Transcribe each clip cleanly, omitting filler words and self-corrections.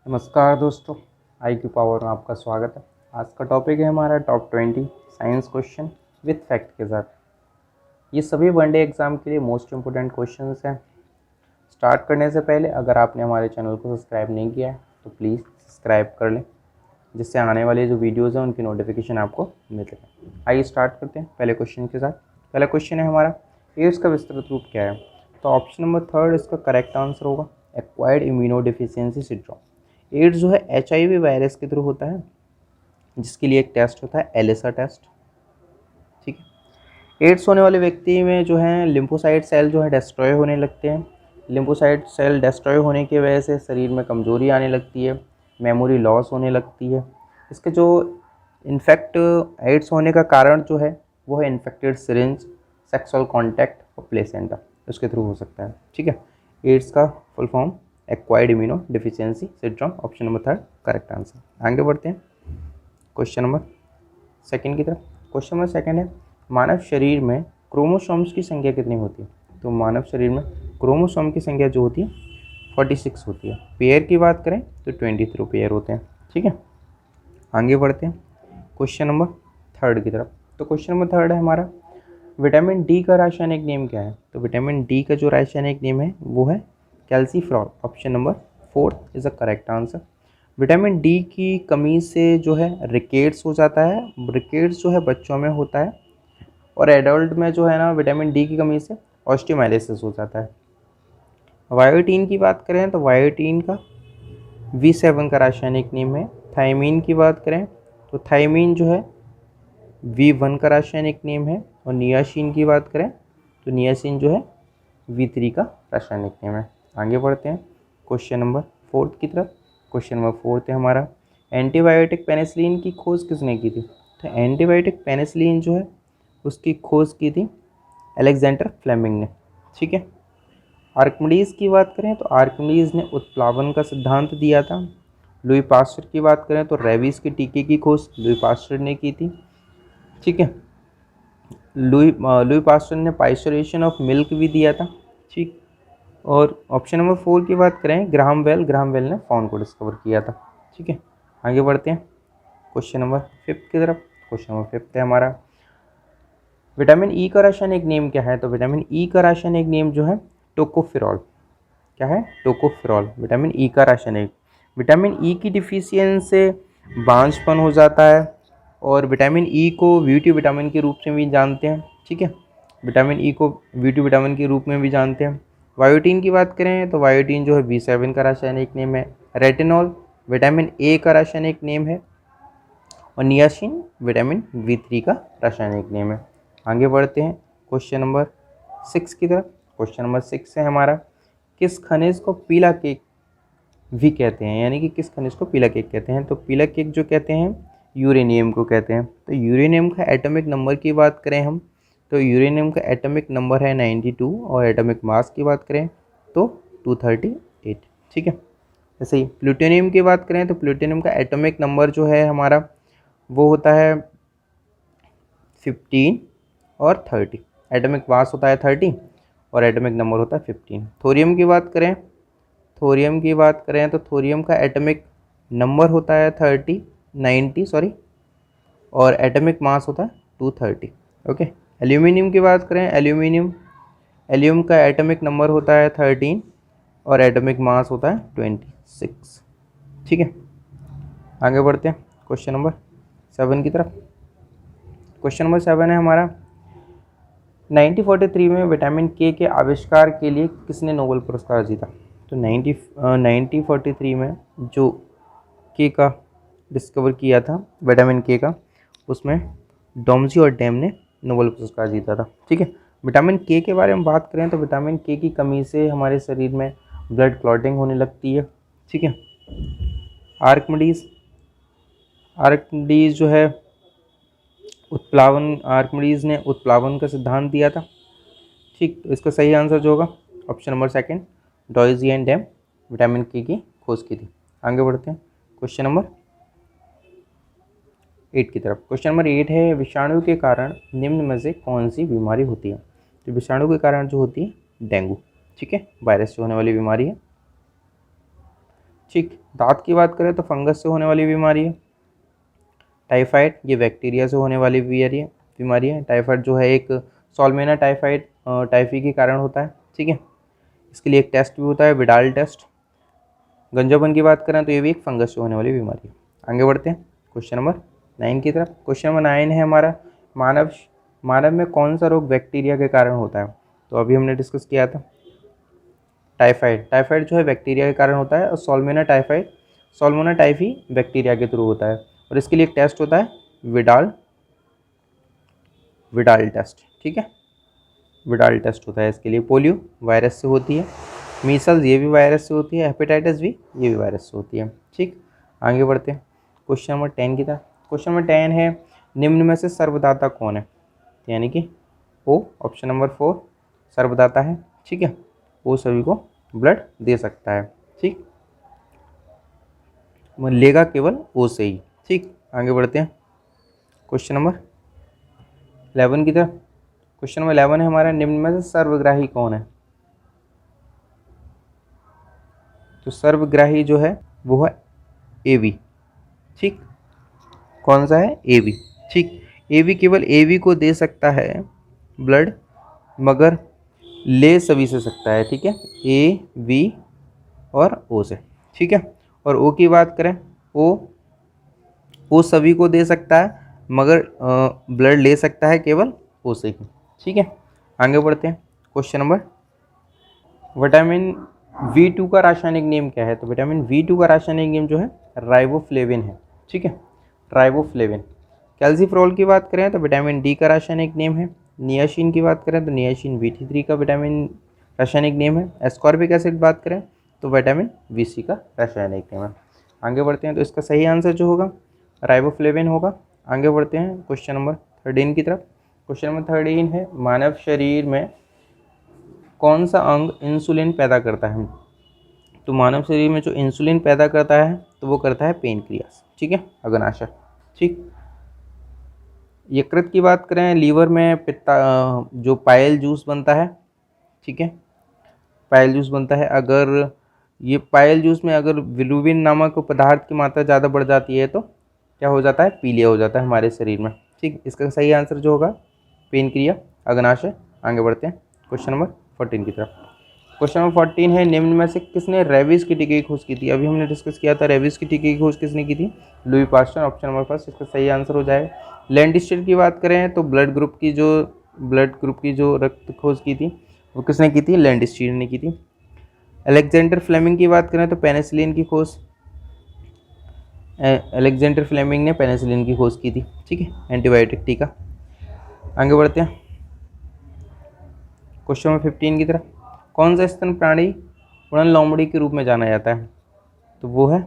नमस्कार दोस्तों, IQ power में आपका स्वागत है। आज का टॉपिक है हमारा top 20 science question with fact के साथ। ये सभी वनडे एग्ज़ाम के लिए मोस्ट इम्पोर्टेंट क्वेश्चंस हैं। स्टार्ट करने से पहले अगर आपने हमारे चैनल को सब्सक्राइब नहीं किया है तो प्लीज़ सब्सक्राइब कर लें, जिससे आने वाले जो वीडियोज़ हैं उनकी नोटिफिकेशन आपको मिल सके। आइए स्टार्ट करते हैं पहले क्वेश्चन के साथ। पहला क्वेश्चन है हमारा, एड्स का विस्तृत रूप क्या है? तो ऑप्शन नंबर 3 इसका करेक्ट आंसर होगा, एक्वायर्ड इम्यूनोडेफिशिएंसी सिंड्रोम। एड्स जो है HIV वायरस के थ्रू होता है, जिसके लिए एक टेस्ट होता है एलिसा टेस्ट। ठीक है। एड्स होने वाले व्यक्ति में जो है लिम्फोसाइट सेल जो है डिस्ट्रॉय होने लगते हैं। लिम्फोसाइट सेल डिस्ट्रॉय होने की वजह से शरीर में कमजोरी आने लगती है, मेमोरी लॉस होने लगती है। इसके जो इन्फेक्ट एड्स होने का कारण जो है वो है इन्फेक्टेड सिरिंज, सेक्सुअल कॉन्टैक्ट और प्लेसेंटा, उसके थ्रू हो सकता है। ठीक है। एड्स का full form acquired immuno deficiency syndrome, option number 3 correct answer. आगे बढ़ते हैं क्वेश्चन नंबर सेकंड की तरफ। क्वेश्चन नंबर सेकंड है, मानव शरीर में क्रोमोसोम्स की संख्या कितनी होती है? तो मानव शरीर में क्रोमोसोम की संख्या जो होती है 46 होती है। पेयर की बात करें तो 23 पेयर होते हैं। ठीक है। आगे बढ़ते हैं क्वेश्चन नंबर 3 की तरफ। तो क्वेश्चन नंबर 3 है हमारा, विटामिन डी का रासायनिक नेम क्या है? तो विटामिन डी का जो रासायनिक नेम है वो है calciferol, option number 4 is a correct answer. Vitamin D की कमी से जो है रिकेट्स हो जाता है। रिकेट्स जो है बच्चों में होता है, और एडल्ट में जो है ना विटामिन डी की कमी से ऑस्टियोमाइलिसिस हो जाता है। वायोटीन की बात करें तो वायोटीन का V7 का रासायनिक नेम है। थायमीन की बात करें तो थायमीन जो है V1 का रासायनिक नेम है। और नियासिन की बात करें तो नियासिन जो है V3 का रासायनिक नेम है। आगे बढ़ते हैं क्वेश्चन नंबर 4 की तरफ। क्वेश्चन नंबर 4 है हमारा, एंटीबायोटिक पेनिसिलिन की खोज किसने की थी? तो एंटीबायोटिक पेनिसिलिन जो है उसकी खोज की थी अलेक्जेंडर फ्लेमिंग ने। ठीक है। आर्किमिडीज़ की बात करें तो आर्किमिडीज़ ने उत्प्लावन का सिद्धांत दिया था। लुई पास्चर की बात करें तो रेबीज़ के टीके की खोज लुई पास्चर ने की थी। ठीक है। लुई पास्चर ने पाइस्चरेशन ऑफ मिल्क भी दिया था। ठीक। और ऑप्शन नंबर 4 की बात करें, ग्राहम बेल ने फ़ोन को डिस्कवर किया था। ठीक है। आगे बढ़ते हैं क्वेश्चन नंबर 5 की तरफ। क्वेश्चन नंबर 5 है हमारा, विटामिन ई का रासायनिक नेम क्या है? तो विटामिन ई का रासायनिक नेम जो है टोकोफेरॉल। क्या है? टोकोफेरॉल विटामिन ई का रासायनिक। विटामिन ई की डिफिशियंसी से बांझपन हो जाता है, और विटामिन ई को वी2 विटामिन के रूप में भी जानते हैं। ठीक है। विटामिन ई को वी2 विटामिन के रूप में भी जानते हैं। वायोटीन की बात करें तो वायोटीन जो है B7 का रासायनिक नेम है। रेटिनॉल विटामिन ए का रासायनिक नेम है, और नियासिन विटामिन V3 का रासायनिक नेम है। आगे बढ़ते हैं क्वेश्चन नंबर 6 की तरफ। क्वेश्चन नंबर 6 है हमारा, किस खनिज को पीला केक भी कहते हैं? यानी कि किस खनिज को पीला केक कहते हैं? तो पीला केक जो कहते हैं यूरेनियम को कहते हैं। तो यूरेनियम का एटॉमिक नंबर की बात करें हम तो यूरेनियम का एटॉमिक नंबर है 92, और एटॉमिक मास की बात करें तो 238। ठीक है। ऐसे ही प्लूटोनियम की बात करें तो प्लूटोनियम का एटॉमिक नंबर जो है हमारा वो होता है 15 और 30। एटॉमिक मास होता है 30 और एटॉमिक नंबर होता है 15। थोरियम की बात करें तो थोरियम का एटॉमिक नंबर होता है 90 और एटॉमिक मास होता है 230। ओके। एल्यूमिनियम की बात करें, एल्यूम का एटॉमिक नंबर होता है 13 और एटॉमिक मास होता है 26। ठीक है। आगे बढ़ते हैं क्वेश्चन नंबर 7 की तरफ। क्वेश्चन नंबर 7 है हमारा, 1943 में विटामिन के आविष्कार के लिए किसने नोबेल पुरस्कार जीता? तो 1943 में जो के का डिस्कवर किया था विटामिन के का, उसमें डोम्सी और डैम ने नोबेल पुरस्कार जीता था। ठीक है। विटामिन के बारे में बात करें तो विटामिन के की कमी से हमारे शरीर में ब्लड क्लॉटिंग होने लगती है। ठीक है। आर्किमिडीज जो है आर्किमिडीज ने उत्प्लावन का सिद्धांत दिया था। ठीक। तो इसका सही आंसर जो होगा option number 2, Doisy and Dam vitamin K की खोज की थी। आगे बढ़ते हैं क्वेश्चन नंबर 8 की तरफ। क्वेश्चन नंबर 8 है, विषाणु के कारण निम्न में से कौन सी बीमारी होती है? तो विषाणु के कारण जो होती है डेंगू। ठीक है। वायरस से होने वाली बीमारी है। ठीक। दांत की बात करें तो फंगस से होने वाली बीमारी है। टाइफाइड ये बैक्टीरिया से होने वाली बीमारी है। टाइफाइड जो है एक सॉल्मेना टाइफाइड टाइफी के कारण होता है। ठीक है, इसके लिए एक टेस्ट भी होता है, विडाल टेस्ट। गंजापन की बात करें तो ये भी एक फंगस से होने वाली बीमारी है। आगे बढ़ते हैं क्वेश्चन नंबर 9 की तरफ। क्वेश्चन नंबर 9 है हमारा, मानव में कौन सा रोग बैक्टीरिया के कारण होता है? तो अभी हमने डिस्कस किया था टाइफाइड जो है बैक्टीरिया के कारण होता है, और सोल्मोना टाइफी बैक्टीरिया के थ्रू होता है। और इसके लिए एक टेस्ट होता है विडाल टेस्ट। ठीक है, विडाल टेस्ट होता है इसके लिए। पोलियो वायरस से होती है, मीसल्स ये भी वायरस से होती है, हेपेटाइटिस भी ये भी वायरस से होती है। ठीक, आगे बढ़ते हैं क्वेश्चन नंबर 10 की तरफ। क्वेश्चन नंबर 10 है, निम्न में से सर्वदाता कौन है? यानी कि ओ, ऑप्शन नंबर 4 सर्वदाता है। ठीक है, वो सभी को ब्लड दे सकता है। ठीक, लेगा केवल ओ से ही। ठीक, आगे बढ़ते हैं क्वेश्चन नंबर 11 की तरफ। क्वेश्चन नंबर 11 है हमारा, निम्न में से सर्वग्राही कौन है? तो सर्वग्राही जो है वो है एवी। ठीक, कौन सा है? एवी। ठीक, एवी केवल एवी को दे सकता है ब्लड, मगर ले सभी से सकता है। ठीक है, ए वी और ओ से। ठीक है, और ओ की बात करें, ओ सभी को दे सकता है, मगर ब्लड ले सकता है केवल ओ से ही। ठीक है, आगे बढ़ते हैं क्वेश्चन नंबर, विटामिन V2 का रासायनिक नेम क्या है? तो विटामिन V2 का रासायनिक नेम जो है राइबोफ्लेविन है। ठीक है, राइबोफ्लेविन। कैल्सीफ्रोल की बात करें तो विटामिन डी का रासायनिक नेम है। नियासिन की बात करें तो नियासिन VT3 का विटामिन रासायनिक नेम है। एस्कॉर्बिक एसिड बात करें तो विटामिन VC का रासायनिक नेम है। आगे बढ़ते हैं, तो इसका सही आंसर जो होगा राइबोफ्लेविन होगा। आगे बढ़ते हैं क्वेश्चन नंबर 13 की तरफ। क्वेश्चन नंबर 13 है, मानव शरीर में कौन सा अंग इंसुलिन पैदा करता है? तो मानव शरीर में जो इंसुलिन पैदा करता है तो वो करता है पेनक्रियास। ठीक है, अग्नाशय। ठीक, यकृत की बात करें, लीवर में पित्ता जो पाइल जूस बनता है। ठीक है, पाइल जूस बनता है। अगर ये पाइल जूस में अगर बिलिरुबिन नामक पदार्थ की मात्रा ज़्यादा बढ़ जाती है तो क्या हो जाता है? पीलिया हो जाता है हमारे शरीर में। ठीक, इसका सही आंसर जो होगा पेनक्रिया, अग्नाशय। आगे बढ़ते हैं क्वेश्चन नंबर 14 की तरफ। क्वेश्चन नंबर 14 है, निम्न में से किसने रेबीज की टीके की खोज की थी? अभी हमने डिस्कस किया था रेबीज की टीके की खोज किसने की थी? Louis Pasteur, option number first इसका सही आंसर हो जाएगा। लैंडिस्टर की बात करें तो ब्लड ग्रुप की जो रक्त खोज की थी वो किसने की थी? लैंडिस्टर ने की थी। अलेक्जेंडर फ्लेमिंग की बात करें तो पेनिसिलिन की खोज अलेक्जेंडर फ्लेमिंग ने पेनिसिलिन की खोज की थी। ठीक है, एंटीबायोटिक टीका। आगे बढ़ते हैं क्वेश्चन नंबर 15 की तरफ। कौन सा स्तन प्राणी उड़न लोमड़ी के रूप में जाना जाता है? तो वो है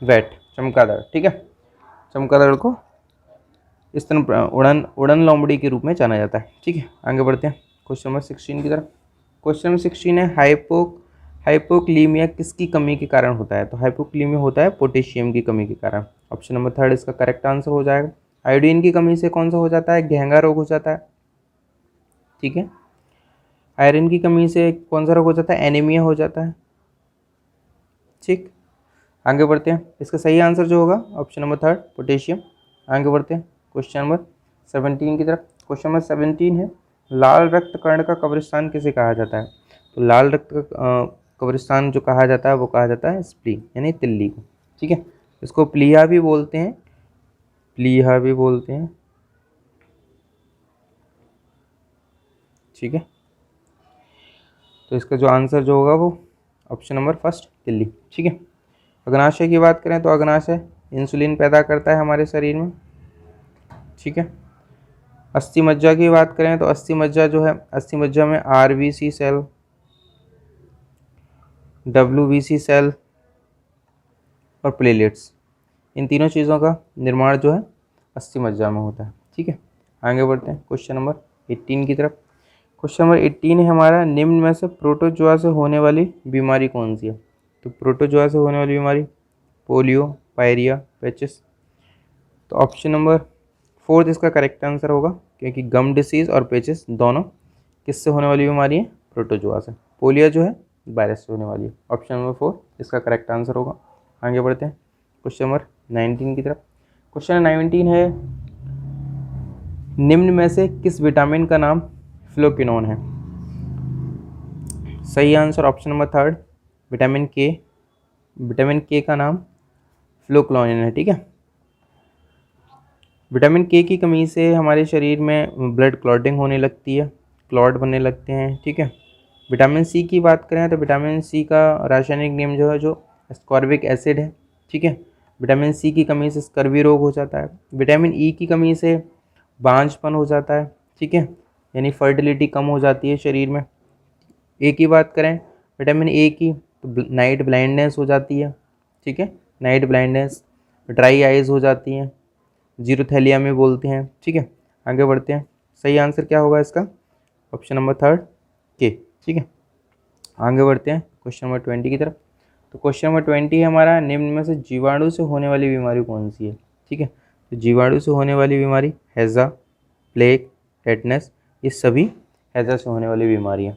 वैट, चमगादड़। ठीक है, चमगादड़ को स्तन उड़न लोमड़ी के रूप में जाना जाता है। ठीक है, आगे बढ़ते हैं क्वेश्चन नंबर 16 की तरफ। क्वेश्चन नंबर 16 है, हाइपोक्लीमिया किसकी कमी के कारण होता है? तो हाइपोक्लीमिया होता है पोटेशियम की कमी के कारण। ऑप्शन नंबर 3 इसका करेक्ट आंसर हो जाएगा। आयोडीन की कमी से कौन सा हो जाता है? घेंगा रोग हो जाता है। ठीक है, आयरन की कमी से कौन सा रोग हो जाता है? एनीमिया हो जाता है। ठीक, आगे बढ़ते हैं, इसका सही आंसर जो होगा ऑप्शन नंबर 3 पोटेशियम। आगे बढ़ते हैं क्वेश्चन नंबर 17 की तरफ। क्वेश्चन नंबर 17 है, लाल रक्त कण का कब्रिस्तान किसे कहा जाता है? तो लाल रक्त का कब्रिस्तान जो कहा जाता है वो कहा जाता है स्प्लीन, यानी तिल्ली को। ठीक है, इसको प्लीहा भी बोलते हैं, ठीक है, तो इसका जो आंसर जो होगा वो ऑप्शन नंबर फर्स्ट तिल्ली। ठीक है, अग्नाशय की बात करें तो अग्नाशय इंसुलिन पैदा करता है हमारे शरीर में। ठीक है, अस्थि मज्जा की बात करें तो अस्थि मज्जा जो है, अस्थि मज्जा में RBC सेल, WBC सेल और प्लेलेट्स, इन तीनों चीज़ों का निर्माण जो है अस्थि मज्जा में होता है। ठीक है, आगे बढ़ते हैं क्वेश्चन नंबर 18 की तरफ। क्वेश्चन नंबर 18 है हमारा, निम्न में से प्रोटोजोआ से होने वाली बीमारी कौन सी है? तो प्रोटोजोआ से होने वाली बीमारी पोलियो, पायरिया, पेचिस। तो ऑप्शन नंबर 4 इसका करेक्ट आंसर होगा, क्योंकि गम डिसीज़ और पेचिस दोनों किससे होने वाली बीमारी है? प्रोटोजोआ से। पोलियो जो है वायरस से होने वाली है। ऑप्शन नंबर 4 इसका करेक्ट आंसर होगा। आगे बढ़ते हैं क्वेश्चन नंबर 19 की तरफ। क्वेश्चन 19 है, निम्न में से किस विटामिन का नाम फ्लोक्विनोन है? सही आंसर ऑप्शन नंबर 3 विटामिन के। विटामिन के का नाम फ्लोक्विनोन है। ठीक है, विटामिन के की कमी से हमारे शरीर में ब्लड क्लॉटिंग होने लगती है, क्लॉट बनने लगते हैं। ठीक है, विटामिन सी की बात करें तो विटामिन सी का रासायनिक नेम जो है जो एस्कॉर्बिक एसिड है। ठीक है, विटामिन सी की कमी से स्कर्वी रोग हो जाता है। विटामिन ई की कमी से बांझपन हो जाता है। ठीक है, यानी फर्टिलिटी कम हो जाती है शरीर में। ए की बात करें विटामिन ए की तो नाइट ब्लाइंडनेस हो जाती है। ठीक है, नाइट ब्लाइंडनेस, ड्राई आइज़ हो जाती हैं, जीरोथैलिया में बोलते हैं। ठीक है, आगे बढ़ते हैं। सही आंसर क्या होगा इसका? ऑप्शन नंबर 3 के। ठीक है, आगे बढ़ते हैं क्वेश्चन नंबर 20 की तरफ। तो क्वेश्चन नंबर 20 है हमारा, निम्न में से जीवाणु से होने वाली बीमारी कौन सी है? ठीक है, तो जीवाणु से होने वाली बीमारी हैज़ा, प्लेग, टेटनस, ये सभी हैज़ा से होने वाली बीमारी है।